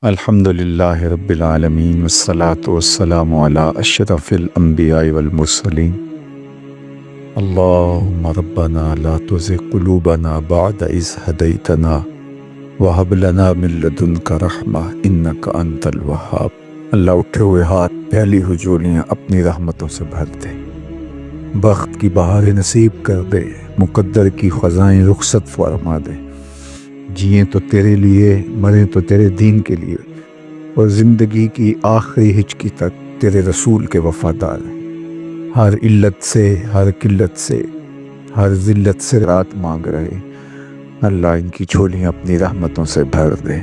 الحمد للہ رب العالمین والصلاة والسلام علی اشرف الانبیاء والمرسلین اللہم ربنا لا تزغ قلوبنا بعد اذ ہدیتنا وہب لنا من لدنک رحمہ انک انت الوہاب۔ اللہ اٹھے ہوئے ہاتھ پھیلی ہوئی جھولیاں اپنی رحمتوں سے بھر دے، بخت کی بہار نصیب کر دے، مقدر کی خزائیں رخصت فرما دے۔ جئیں تو تیرے لیے، مریں تو تیرے دین کے لیے، اور زندگی کی آخری ہچکی تک تیرے رسول کے وفادار ہیں۔ ہر علت سے، ہر قلت سے، ہر ذلت سے رات مانگ رہے، اللہ ان کی جھولیاں اپنی رحمتوں سے بھر دے۔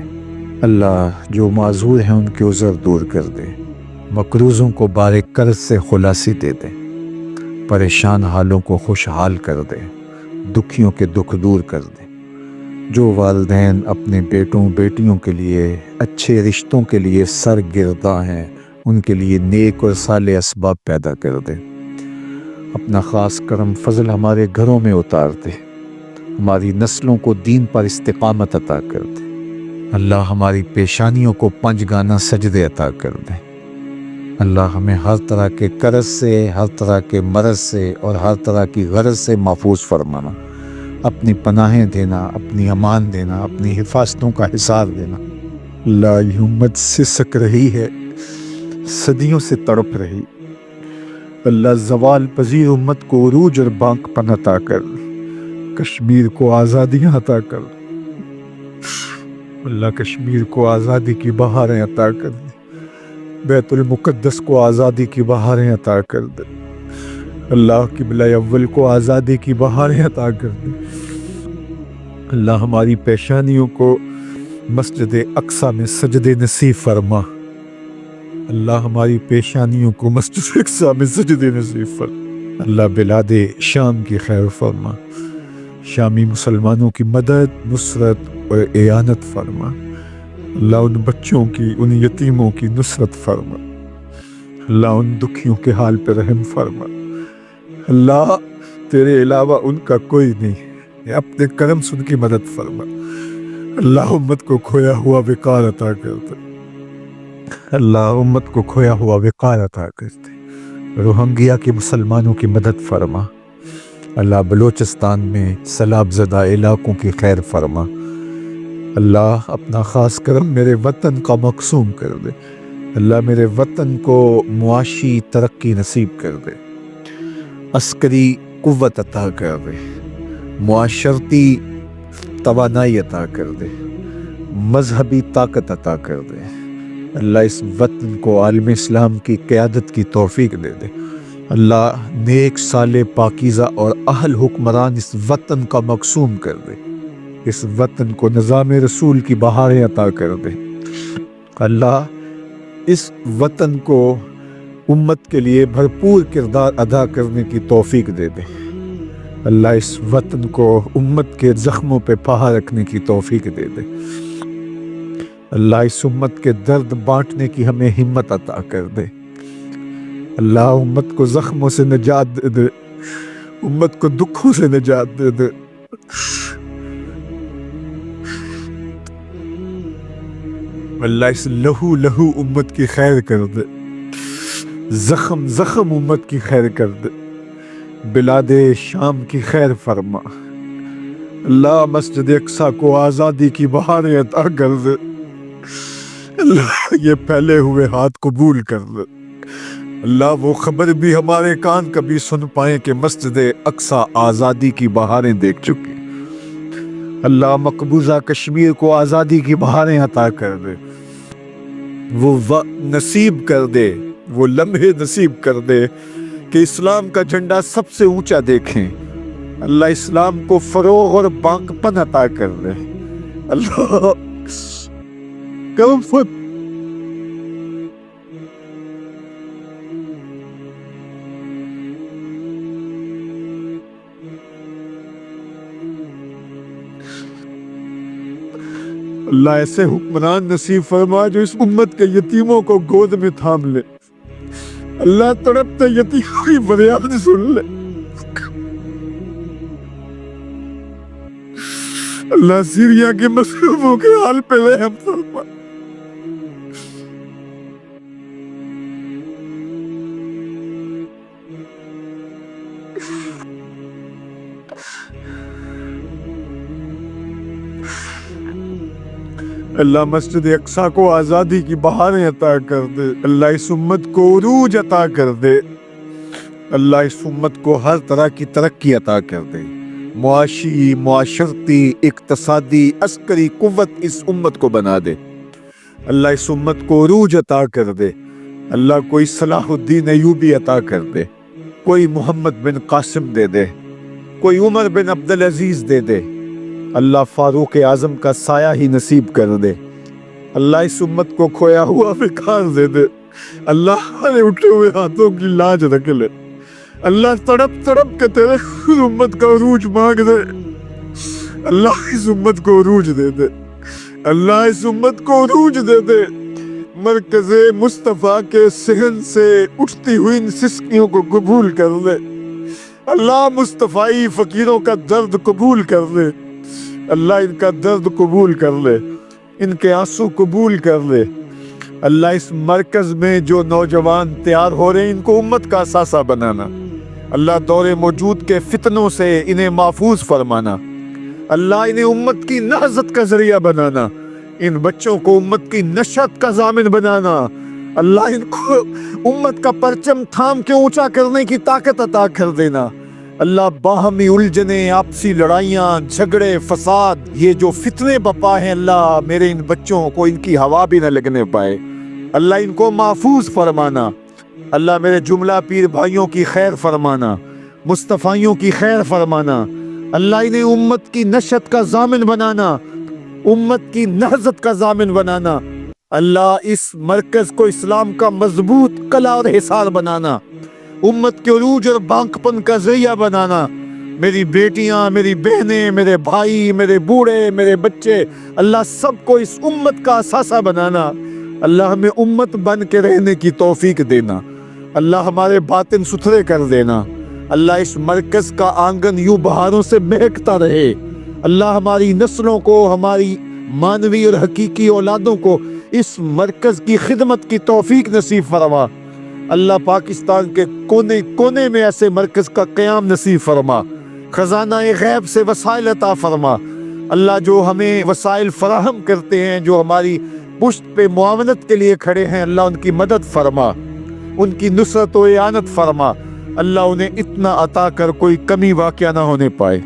اللہ جو معذور ہیں ان کے عذر دور کر دے، مقروضوں کو بار قرض سے خلاصی دے دے، پریشان حالوں کو خوشحال کر دے، دکھیوں کے دکھ دور کر دے۔ جو والدین اپنے بیٹوں بیٹیوں کے لیے، اچھے رشتوں کے لیے سرگرداں ہیں، ان کے لیے نیک اور صالح اسباب پیدا کر دے۔ اپنا خاص کرم فضل ہمارے گھروں میں اتار دے، ہماری نسلوں کو دین پر استقامت عطا کر دے۔ اللہ ہماری پیشانیوں کو 5 گانا سجدے عطا کر دے۔ اللہ ہمیں ہر طرح کے قرض سے، ہر طرح کے مرض سے اور ہر طرح کی غرض سے محفوظ فرمانا، اپنی پناہیں دینا، اپنی امان دینا، اپنی حفاظتوں کا حصار دینا۔ اللہ یہ امت سسک رہی ہے، صدیوں سے تڑپ رہی، اللہ زوال پذیر امت کو عروج اور بانک پن عطا کر، کشمیر کو آزادیاں عطا کر۔ اللہ کشمیر کو آزادی کی بہاریں عطا کر دے، بیت المقدس کو آزادی کی بہاریں عطا کر دے، اللہ قبلہ اول کو آزادی کی بہاریں عطا کر دے۔ اللہ ہماری پیشانیوں کو مسجد اقصی میں سجدے نصیب فرما، اللہ ہماری پیشانیوں کو مسجد اقصی میں سجدے نصیب فرما۔ اللہ بلاد شام کی خیر فرما، شامی مسلمانوں کی مدد، نصرت اور اعانت فرما۔ اللہ ان بچوں کی، ان یتیموں کی نصرت فرما، اللہ ان دکھیوں کے حال پہ رحم فرما۔ اللہ تیرے علاوہ ان کا کوئی نہیں، اپنے کرم سے ان کی مدد فرما۔ اللہ امت کو کھویا ہوا وقار عطا کر دے، اللہ امت کو کھویا ہوا وقار عطا کر دے۔ روہنگیا کے مسلمانوں کی مدد فرما، اللہ بلوچستان میں سیلاب زدہ علاقوں کی خیر فرما۔ اللہ اپنا خاص کرم میرے وطن کا مقسوم کر دے، اللہ میرے وطن کو معاشی ترقی نصیب کر دے، عسکری قوت عطا کر دے، معاشرتی توانائی عطا کر دے، مذہبی طاقت عطا کر دے۔ اللہ اس وطن کو عالم اسلام کی قیادت کی توفیق دے دے۔ اللہ نیک صالح پاکیزہ اور اہل حکمران اس وطن کا مقسوم کر دے، اس وطن کو نظام رسول کی بہاریں عطا کر دے۔ اللہ اس وطن کو امت کے لیے بھرپور کردار ادا کرنے کی توفیق دے دے۔ اللہ اس وطن کو امت کے زخموں پہ پہا رکھنے کی توفیق دے دے۔ اللہ اس امت کے درد بانٹنے کی ہمیں ہمت عطا کر دے۔ اللہ امت کو زخموں سے نجات دے دے، امت کو دکھوں سے نجات دے دے۔ اللہ اس لہو لہو امت کی خیر کر دے، زخم زخم امت کی خیر کر دے۔ بلاد شام کی خیر فرما، اللہ مسجد اقصی کو آزادی کی بہاریں عطا کر دے۔ اللہ یہ پھیلے ہوئے ہاتھ قبول کر دے، اللہ وہ خبر بھی ہمارے کان کبھی سن پائیں کہ مسجد اقصی آزادی کی بہاریں دیکھ چکی۔ اللہ مقبوضہ کشمیر کو آزادی کی بہاریں عطا کر دے، وہ نصیب کر دے، وہ لمحے نصیب کر دے کہ اسلام کا جھنڈا سب سے اونچا دیکھیں۔ اللہ اسلام کو فروغ اور بانک پن عطا کر دے۔ اللہ کرم فرما، اللہ ایسے حکمران نصیب فرما جو اس امت کے یتیموں کو گود میں تھام لے۔ اللہ تڑپتے یتیموں کی فریاد سن لے۔ اللہ سیریا کے مظلوموں کے حال پہ رحم فرما۔ اللہ مسجد اقصی کو آزادی کی بہاریں عطا کر دے، اللہ اس امت کو عروج عطا کر دے، اللہ اس امت کو ہر طرح کی ترقی عطا کر دے، معاشی، معاشرتی، اقتصادی، عسکری قوت اس امت کو بنا دے، اللہ اس امت کو عروج عطا کر دے، اللہ کوئی صلاح الدین ایوبی عطا کر دے، کوئی محمد بن قاسم دے دے، کوئی عمر بن عبدالعزیز دے دے، اللہ فاروق اعظم کا سایہ ہی نصیب کر دے، اللہ اس امت کو کھویا ہوا وقار دے دے، اللہ ہمارے اٹھے ہوئے ہاتھوں کی لاج رکھ لے، اللہ تڑپ تڑپ کے تیرے امت کا عروج مانگ دے، اللہ اس امت کو عروج دے دے، اللہ اس امت کو عروج دے دے، مرکز مصطفیٰ کے صحن سے اٹھتی ہوئی ان سسکیوں کو قبول کر لے، اللہ مصطفی فقیروں کا درد قبول کر لے، اللہ ان کا درد قبول کر لے، ان کے آنسو قبول کر لے، اللہ اس مرکز میں جو نوجوان تیار ہو رہے ہیں ان کو امت کا اثاثہ بنانا، اللہ دور موجود کے فتنوں سے انہیں محفوظ فرمانا، اللہ انہیں امت کی نہضت کا ذریعہ بنانا، ان بچوں کو امت کی نشت کا ضامن بنانا، اللہ ان کو امت کا پرچم تھام کے اونچا کرنے کی طاقت عطا کر دینا، اللہ باہمی الجھنیں، آپسی لڑائیاں، جھگڑے، فساد، یہ جو فتنے بپا ہیں، اللہ میرے ان بچوں کو ان کی ہوا بھی نہ لگنے پائے، اللہ ان کو محفوظ فرمانا، اللہ میرے جملہ پیر بھائیوں کی خیر فرمانا، مصطفیوں کی خیر فرمانا، اللہ انہیں امت کی نشت کا ضامن بنانا، امت کی نہضت کا ضامن بنانا، اللہ اس مرکز کو اسلام کا مضبوط قلعہ اور حصار بنانا، امت کے عروج اور بانکپن کا ذریعہ بنانا، میری بیٹیاں، میری بہنیں، میرے بھائی، میرے بوڑھے، میرے بچے، اللہ سب کو اس امت کا اثاثہ بنانا، اللہ ہمیں امت بن کے رہنے کی توفیق دینا، اللہ ہمارے باطن ستھرے کر دینا، اللہ اس مرکز کا آنگن یوں بہاروں سے مہکتا رہے، اللہ ہماری نسلوں کو، ہماری مانوی اور حقیقی اولادوں کو اس مرکز کی خدمت کی توفیق نصیب فرما، اللہ پاکستان کے کونے کونے میں ایسے مرکز کا قیام نصیب فرما، خزانہ غیب سے وسائل عطا فرما، اللہ جو ہمیں وسائل فراہم کرتے ہیں، جو ہماری پشت پہ معاونت کے لیے کھڑے ہیں، اللہ ان کی مدد فرما، ان کی نصرت و اعانت فرما، اللہ انہیں اتنا عطا کر کوئی کمی واقع نہ ہونے پائے،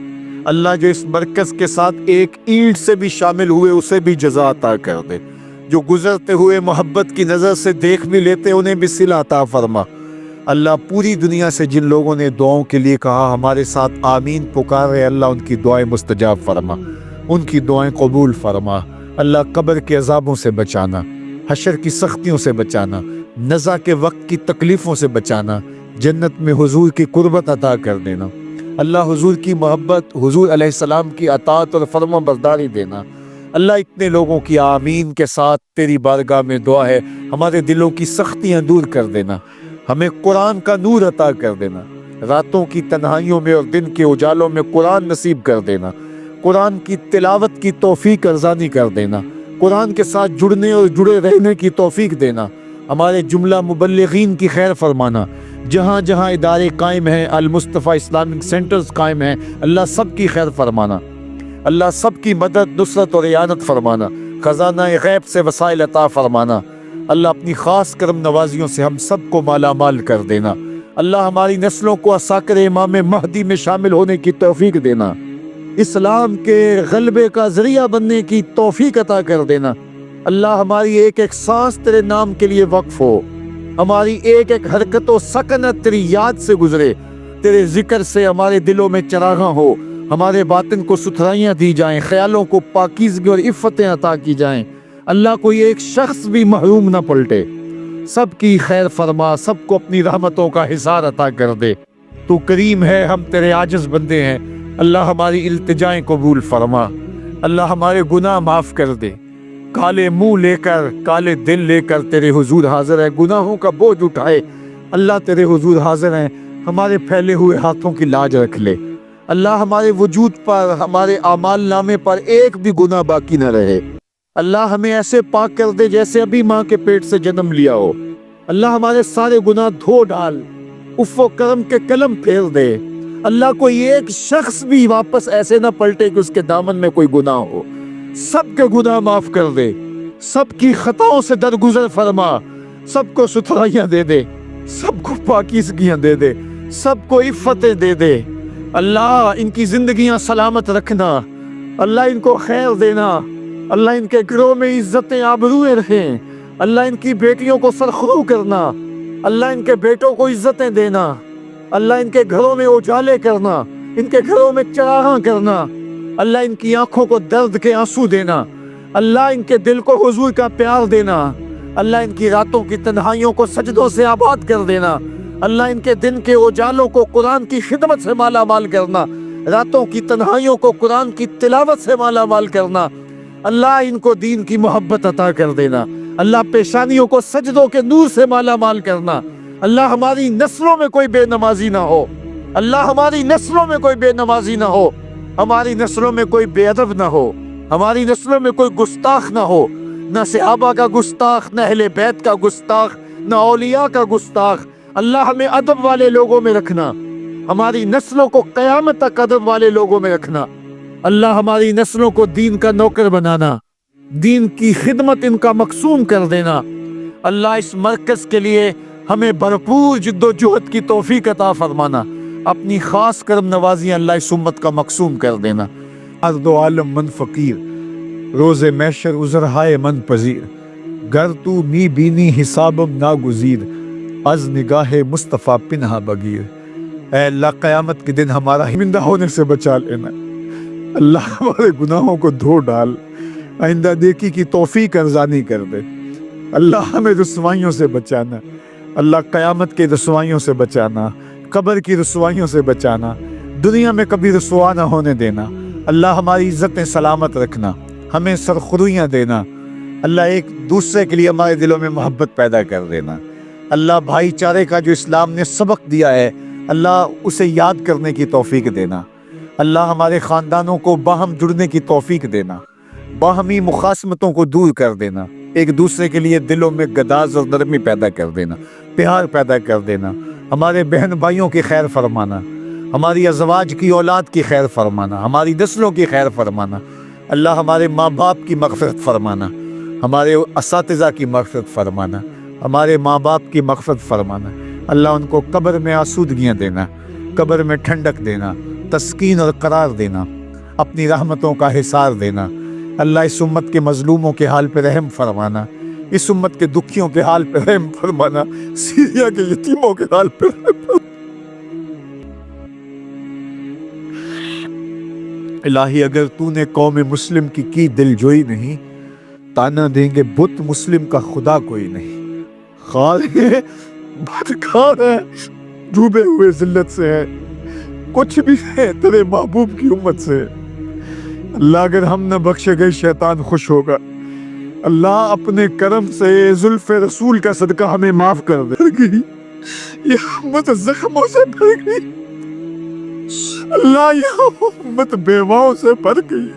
اللہ جو اس مرکز کے ساتھ ایک اینٹ سے بھی شامل ہوئے اسے بھی جزا عطا کر دے، جو گزرتے ہوئے محبت کی نظر سے دیکھ بھی لیتے انہیں بھی صلہ عطا فرما، اللہ پوری دنیا سے جن لوگوں نے دعاؤں کے لیے کہا ہمارے ساتھ آمین پکار رہے، اللہ ان کی دعائیں مستجاب فرما، ان کی دعائیں قبول فرما، اللہ قبر کے عذابوں سے بچانا، حشر کی سختیوں سے بچانا، نزا کے وقت کی تکلیفوں سے بچانا، جنت میں حضور کی قربت عطا کر دینا، اللہ حضور کی محبت، حضور علیہ السلام کی اطاعت اور فرما برداری دینا، اللہ اتنے لوگوں کی آمین کے ساتھ تیری بارگاہ میں دعا ہے ہمارے دلوں کی سختیاں دور کر دینا، ہمیں قرآن کا نور عطا کر دینا، راتوں کی تنہائیوں میں اور دن کے اجالوں میں قرآن نصیب کر دینا، قرآن کی تلاوت کی توفیق ارزانی کر دینا، قرآن کے ساتھ جڑنے اور جڑے رہنے کی توفیق دینا، ہمارے جملہ مبلغین کی خیر فرمانا، جہاں جہاں ادارے قائم ہیں، المصطفیٰ اسلامک سینٹرز قائم ہیں، اللہ سب کی خیر فرمانا، اللہ سب کی مدد، نصرت اور اعانت فرمانا، خزانہ غیب سے وسائل عطا فرمانا، اللہ اپنی خاص کرم نوازیوں سے ہم سب کو مالا مال کر دینا، اللہ ہماری نسلوں کو عساکر امام مہدی میں شامل ہونے کی توفیق دینا، اسلام کے غلبے کا ذریعہ بننے کی توفیق عطا کر دینا، اللہ ہماری ایک ایک سانس تیرے نام کے لیے وقف ہو، ہماری ایک ایک حرکت و سکنت تیری یاد سے گزرے، تیرے ذکر سے ہمارے دلوں میں چراغاں ہو، ہمارے باطن کو ستھرائیاں دی جائیں، خیالوں کو پاکیزگی اور عفتیں عطا کی جائیں، اللہ کوئی ایک شخص بھی محروم نہ پلٹے، سب کی خیر فرما، سب کو اپنی رحمتوں کا حصار عطا کر دے، تو کریم ہے، ہم تیرے عاجز بندے ہیں، اللہ ہماری التجائیں قبول فرما، اللہ ہمارے گناہ معاف کر دے، کالے منہ لے کر، کالے دل لے کر تیرے حضور حاضر ہے، گناہوں کا بوجھ اٹھائے، اللہ تیرے حضور حاضر ہیں، ہمارے پھیلے ہوئے ہاتھوں کی لاج رکھ لے، اللہ ہمارے وجود پر، ہمارے اعمال نامے پر ایک بھی گناہ باقی نہ رہے، اللہ ہمیں ایسے پاک کر دے جیسے ابھی ماں کے پیٹ سے جنم لیا ہو، اللہ ہمارے سارے گناہ دھو ڈال، عفو و کرم کے قلم پھیر دے، اللہ کوئی ایک شخص بھی واپس ایسے نہ پلٹے کہ اس کے دامن میں کوئی گناہ ہو، سب کے گناہ معاف کر دے، سب کی خطاؤں سے درگزر فرما، سب کو ستھرائیاں دے دے، سب کو پاکیزگیاں دے دے، سب کو عفتیں دے دے۔ اللہ ان کی زندگیاں سلامت رکھنا، اللہ ان کو خیر دینا، اللہ ان کے گھروں میں عزتیں آبروئیں رہیں، اللہ ان کی بیٹیوں کو سرخرو کرنا، اللہ ان کے بیٹوں کو عزتیں دینا، اللہ ان کے گھروں میں اجالے کرنا، ان کے گھروں میں چراغاں کرنا، اللہ ان کی آنکھوں کو درد کے آنسو دینا، اللہ ان کے دل کو حضور کا پیار دینا، اللہ ان کی راتوں کی تنہائیوں کو سجدوں سے آباد کر دینا، اللہ ان کے دن کے اجالوں کو قرآن کی خدمت سے مالا مال کرنا، راتوں کی تنہائیوں کو قرآن کی تلاوت سے مالا مال کرنا، اللہ ان کو دین کی محبت عطا کر دینا، اللہ پیشانیوں کو سجدوں کے نور سے مالا مال کرنا، اللہ ہماری نسلوں میں کوئی بے نمازی نہ ہو، اللہ ہماری نسلوں میں کوئی بے نمازی نہ ہو، ہماری نسلوں میں کوئی بے ادب نہ ہو، ہماری نسلوں میں کوئی گستاخ نہ ہو، نہ صحابہ کا گستاخ، نہ اہل بیت کا گستاخ، نہ اولیاء کا گستاخ۔ اللہ ہمیں ادب والے لوگوں میں رکھنا، ہماری نسلوں کو قیامت تک ادب والے لوگوں میں رکھنا، اللہ ہماری نسلوں کو دین کا نوکر بنانا، دین کی خدمت ان کا مقصوم کر دینا۔ اللہ اس مرکز کے لیے ہمیں بھرپور جد و جہد کی توفیق عطا فرمانا، اپنی خاص کرم نوازیاں اللہ اس امت کا مقصوم کر دینا۔ ارض و عالم من فقیر، روز محشر عذرہائے من پذیر، گر تو می بینی حسابم ناگزیر، از نگاہ مصطفیٰ پنہا بگیر۔ اے اللہ قیامت کے دن ہمارا شرمندہ ہونے سے بچا لینا، اللہ ہمارے گناہوں کو دھو ڈال، آئندہ نیکی کی توفیق ارزانی کر دے، اللہ ہمیں رسوائیوں سے بچانا، اللہ قیامت کے رسوائیوں سے بچانا، قبر کی رسوائیوں سے بچانا، دنیا میں کبھی رسوا نہ ہونے دینا، اللہ ہماری عزتیں سلامت رکھنا، ہمیں سرخرویاں دینا، اللہ ایک دوسرے کے لیے ہمارے دلوں میں محبت پیدا کر دینا، اللہ بھائی چارے کا جو اسلام نے سبق دیا ہے اللہ اسے یاد کرنے کی توفیق دینا، اللہ ہمارے خاندانوں کو باہم جڑنے کی توفیق دینا، باہمی مخاصمتوں کو دور کر دینا، ایک دوسرے کے لیے دلوں میں گداز اور نرمی پیدا کر دینا، پیار پیدا کر دینا، ہمارے بہن بھائیوں کی خیر فرمانا، ہماری ازواج کی اولاد کی خیر فرمانا، ہماری نسلوں کی خیر فرمانا، اللہ ہمارے ماں باپ کی مغفرت فرمانا، ہمارے اساتذہ کی مغفرت فرمانا، ہمارے ماں باپ کی مغفرت فرمانا، اللہ ان کو قبر میں آسودگیاں دینا، قبر میں ٹھنڈک دینا، تسکین اور قرار دینا، اپنی رحمتوں کا حصار دینا، اللہ اس امت کے مظلوموں کے حال پہ رحم فرمانا، اس امت کے دکھیوں کے حال پہ رحم فرمانا، سیریا کے یتیموں کے حال پہ رحم فرمانا۔ الہی اگر تو نے قوم مسلم کی دل جوئی نہیں، تانا دیں گے بت مسلم کا خدا کوئی نہیں، خار ہے بدکار ہے ڈوبے ہوئے ذلت سے ہے، کچھ بھی ہے تیرے محبوب کی امت سے، اللہ اگر ہم نہ بخشے گئے شیطان خوش ہوگا، اللہ اپنے کرم سے زلف رسول کا صدقہ ہمیں معاف کر دے، یہ امت زخموں سے بھر گئی، اللہ یہ امت بیواؤں سے بھر گئی،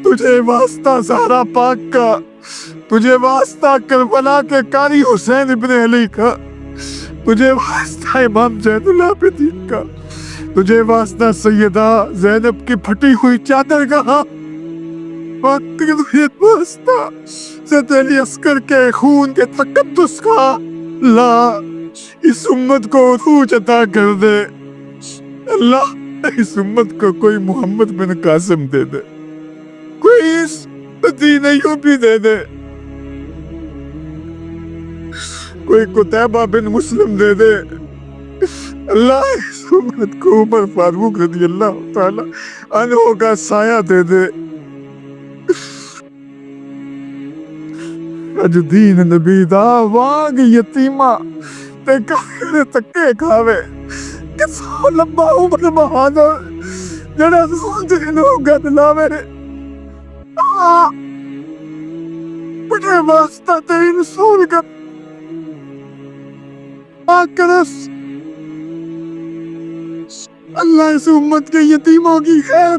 تجھے واسطہ زہرا پاک کا، تجھے واسطہ کربلا کے قاری حسین ابن علی کا، تجھے واسطہ امام زین العابدین کا، تجھے واسطہ سیدہ زینب کی پھٹی ہوئی چادر کا، تجھے واسطہ زید علی عسکر کے خون کے تقدس کا، اللہ اس امت کو عروج عطا کر دے، اللہ اس امت کو کوئی محمد بن قاسم دے دے، کوئی اس دین ایوبی دے دے، کوئی قتیبہ بن مسلم دے دے، اللہ اس امت کو عمر فاروق رضی اللہ تعالی عنہ کا سایہ دے دے، اج دین نبی دا وانگ یتیمہ تے کافر تکے کھاوے، کسو لمبا عمر بہادر جڑا دینوں گد لاوے، مجھے واسطہ تیری رسول کا کرس، اللہ اس امت کے یتیموں کی خیر،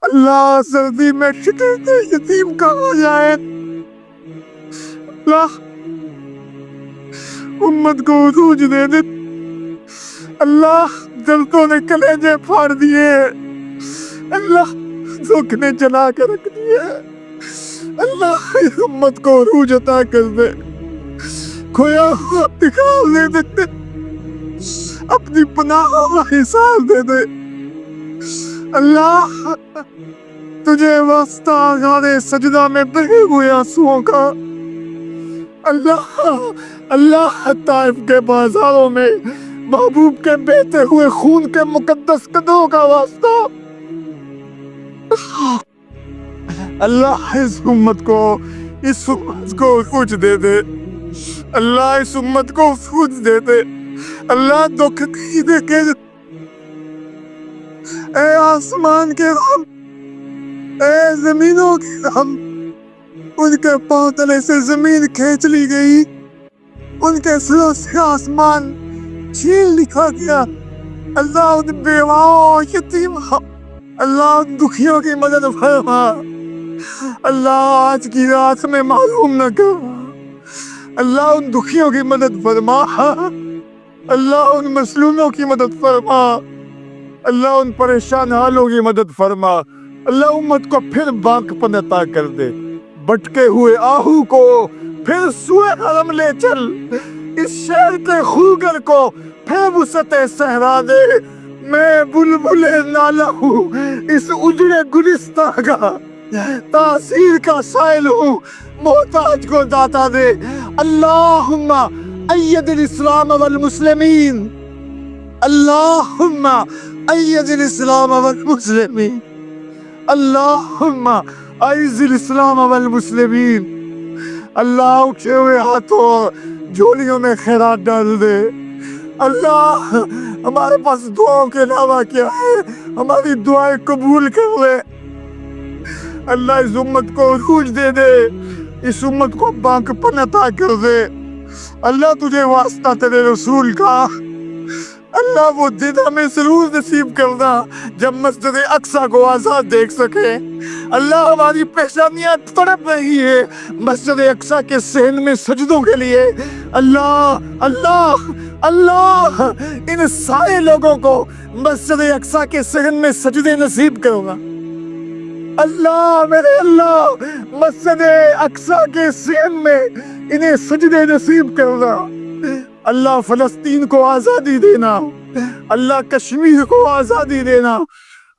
اللہ سردی میں شکر کے یتیم کا ہو جائے، اللہ امت کو عروج دے دے، اللہ دلتوں نے کلیجے پھاڑ دیے، اللہ دکھ نے جلا کے رکھ دیا ہے۔ اللہ اس امت کو عروج عطا کر دے، کھویا ہوا دکھا دے، اپنی پناہ کا حساب دے دے۔ اللہ تجھے واسطہ گانے سجدہ میں بہے ہوئے آنسوؤں کا، اللہ طائف کے بازاروں میں محبوب کے بہتے ہوئے خون کے مقدس قدموں کا واسطہ، اللہ اس امت کو عروج دے دے، اللہ اس امت کو عروج دے دے۔ اللہ دکھ نہیں دے کے، اے آسمان کے رب، اے زمینوں کے رب، ان کے پاؤں تلے سے زمین کھینچ لی گئی، ان کے سروں سے آسمان چھین لکھا گیا۔ اللہ ان بیواؤں یتیموں، اللہ ان دکھیوں کی مدد فرما، اللہ آج کی رات میں معلوم نہ کر، اللہ ان دکھیوں کی مدد فرما، اللہ ان مظلوموں کی مدد فرما، اللہ ان پریشان حالوں کی مدد فرما۔ اللہ امت کو پھر باق پن عطا کر دے، بٹکے ہوئے آہو کو پھر سوئے حرم لے چل، اس شہر کے خوگر کو پھر وسعت صحرا دے۔ میں بلبل نالہ ہوں اس اجڑے گلستاں کا، تاثیر کا سائل ہوں محتاج کو داتا دے۔ اللہم اید الاسلام والمسلمین، اللہم اید الاسلام والمسلمین، اللہم اعز الاسلام والمسلمین۔ اللہ اٹھے ہوئے ہاتھوں جھولیوں میں خیرات ڈال دے۔ اللہ ہمارے پاس دعاؤں کے علاوہ کیا ہے، ہماری دعائیں قبول کر لے۔ اللہ اس امت کو عروج دے دے، اس امت کو باق پن عطا کر دے۔ اللہ تجھے واسطہ تیرے رسول کا، اللہ وہ دن ہمیں ضرور نصیب کرنا جب مسجد اقصیٰ کو آزاد دیکھ سکے۔ اللہ ہماری پیشانیاں تڑپ رہی ہے مسجد اقصیٰ کے صحن میں سجدوں کے لیے۔ اللہ اللہ اللہ ان سارے لوگوں کو مسجد اقصیٰ کے صحن میں سجدے نصیب کرنا۔ اللہ میرے اللہ مسجد اقصیٰ کے صحن میں انہیں سجدے نصیب کرنا۔ اللہ فلسطین کو آزادی دینا، اللہ کشمیر کو آزادی دینا،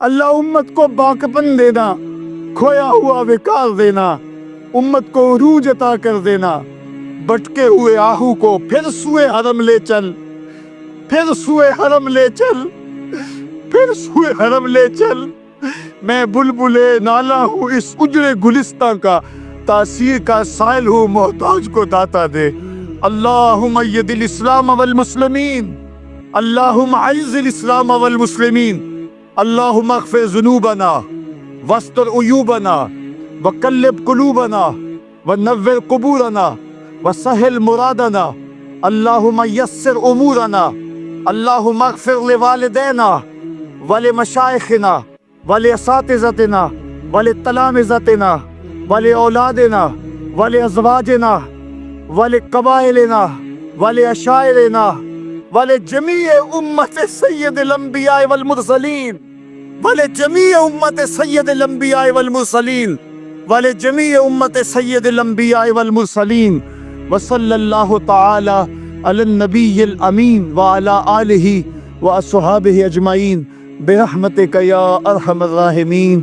اللہ امت کو باقپن دینا، کھویا ہوا وقار دینا، امت کو عروج عطا کر دینا۔ بٹکے ہوئے آہو کو پھر سوئے حرم لے چل، پھر سوئے حرم لے چل، پھر سوئے حرم لے چل۔ میں بلبل نالہ ہوں اس اجڑے گلستاں کا، تاثیر کا سائل ہوں محتاج کو داتا دے۔ اللہم اید الاسلام والمسلمین، اللہم اعز الاسلام والمسلمین، اللہم اغفر ذنوبنا واستر عیوبنا وقلب قلوبنا ونور قبورنا وسہل مرادنا، اللہم یسر امورنا، اللہم اغفر لوالدینا ولمشائخنا ولاساتذتنا ولتلامذتنا ولأولادنا ولأزواجنا ولقبائلنا ولعشائرنا ولجميع أمة سيد الأنبياء والمرسلين ولجميع أمة سيد الأنبياء والمرسلين ولجميع أمة سيد الأنبياء والمرسلين وصلى الله تعالى على النبي الأمين وعلى آله وأصحابه أجمعين برحمتك يا أرحم الراحمين۔